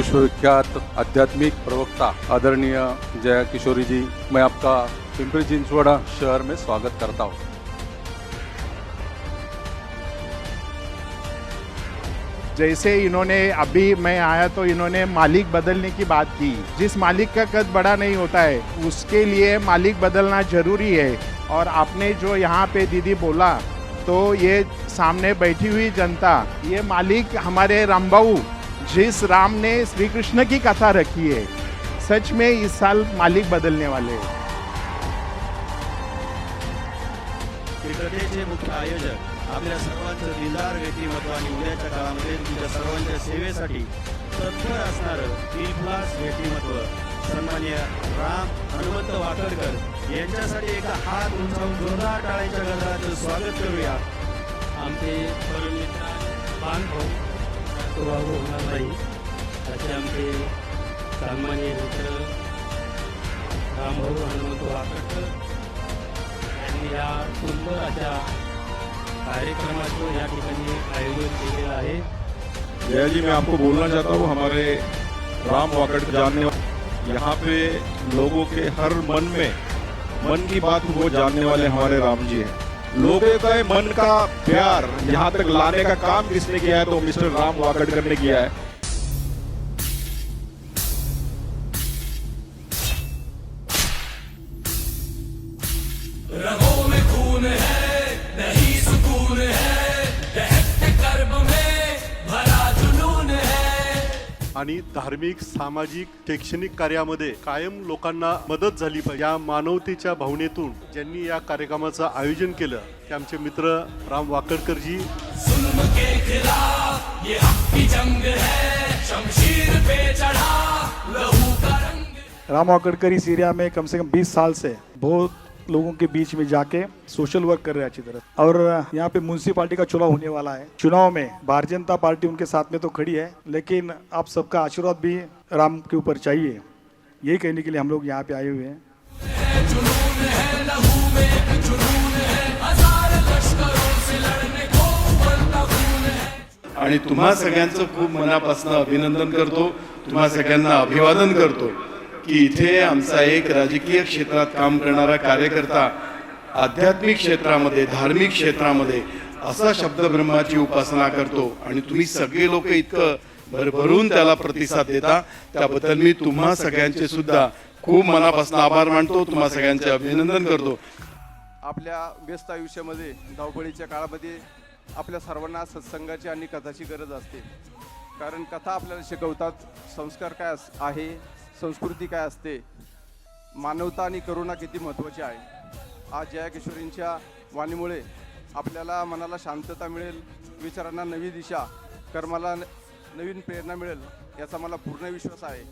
विश्वविख्यात आध्यात्मिक प्रवक्ता आदरणीय जया किशोरी जी, मैं आपका पिंपरी चिंचवड़ शहर में स्वागत करता हूँ। जैसे इन्होंने अभी मैं आया तो इन्होंने मालिक बदलने की बात की। जिस मालिक का कद बड़ा नहीं होता है उसके लिए मालिक बदलना जरूरी है। और आपने जो यहाँ पे दीदी बोला तो ये सामने बैठी हुई जनता, ये मालिक हमारे रामबाऊ जिस राम ने श्री कृष्ण की कथा रखी है, सच में इस साल मालिक बदलने वाले हैं। क्रिकेटचे मुख्य आयोजक आपल्या सर्वांचं दिलदार व्यक्तिमत्व आणि उद्याच्या काळामध्ये तुमच्या सर्वांच्या सेवेसाठी तत्पर असणारं दिलखुलास व्यक्तिमत्व सन्माननीय राम हनुमंत वाकडकर यांच्यासाठी एका हात उंचावून जोरदार टाळ्यांच्या गजराचं स्वागत करूया। आमचे परममित्र बांधव भाऊ होणार नाही असे आमचे सन्माननीय मित्र रामभाऊ हनुमंत वाकडकर यांनी या सुंदर अशा कार्यक्रमाचं या ठिकाणी आयोजन केलेलं आहे। जया जी, मैं आपको बोलना चाहता हूँ, हमारे राम वाकडकर जानने यहाँ पे लोगों के हर मन की बात वो जानने वाले हमारे राम जी हैं। लोगों का मन का प्यार यहाँ तक लाने का काम किसने किया है तो मिस्टर राम वाकडकर ने किया है। रगों में खून है नहीं सुकून है, दहकते कर्म में भरा जुनून है। आणि धार्मिक, सामाजिक, शैक्षणिक कार्यामध्ये कायम लोकांना मदत झाली पाहिजे या मानवतेच्या भावनेतून ज्यांनी या कार्यक्रमाचं आयोजन केलं ते आमचे मित्र राम वाकडकर जी। जुल्म के खिलाफ ये हक की जंग है, शमशीर पे चढ़ा लहू का रंग। राम वाकडकर इस एरिया में कम से कम 20 साल से बहुत लोगों के बीच में जाके सोशल वर्क कर रहे हैं अच्छी तरह। और यहाँ पे म्यूनसिपालिटी का चुनाव होने वाला है। चुनाव में भारतीय जनता पार्टी उनके साथ में तो खड़ी है, लेकिन आप सबका आशीर्वाद भी राम के ऊपर चाहिए, यही कहने के लिए हम लोग यहाँ पे आए हुए हैं। जुनून है लहू में जुनून है, हजार लश्करों से लड़ने को उबलता खून है। आणि तुम्हा सगळ्यांचं खूप मनापासून अभिनंदन करतो, तुम्हा सगळ्यांना अभिवादन करतो की इथे आमचा एक राजकीय क्षेत्रात काम करणारा कार्यकर्ता आध्यात्मिक क्षेत्रामध्ये, धार्मिक क्षेत्रामध्ये असा शब्दब्रह्माची उपासना करतो आणि तुम्ही सगळे लोक इतकं भरभरून त्याला प्रतिसाद देता, त्याबद्दल मी तुम्हा सगळ्यांचे सुद्धा खूप मनापासून आभार मानतो, तुम्हा सगळ्यांचे अभिनंदन करतो। आपल्या व्यस्त आयुष्यामध्ये, धावपळीच्या काळामध्ये आपल्या सर्वांना सत्संगाची आणि कथाची गरज असते। कारण कथा आपल्याला शिकवतात संस्कार काय आहे, संस्कृती काय असते, मानवता आणि करुणा किती महत्त्वाची आहे। आज जया किशोरींच्या वाणीमुळे आपल्याला मनाला शांतता मिळेल, विचारांना नवी दिशा, कर्माला नवीन प्रेरणा मिळेल याचा मला पूर्ण विश्वास आहे।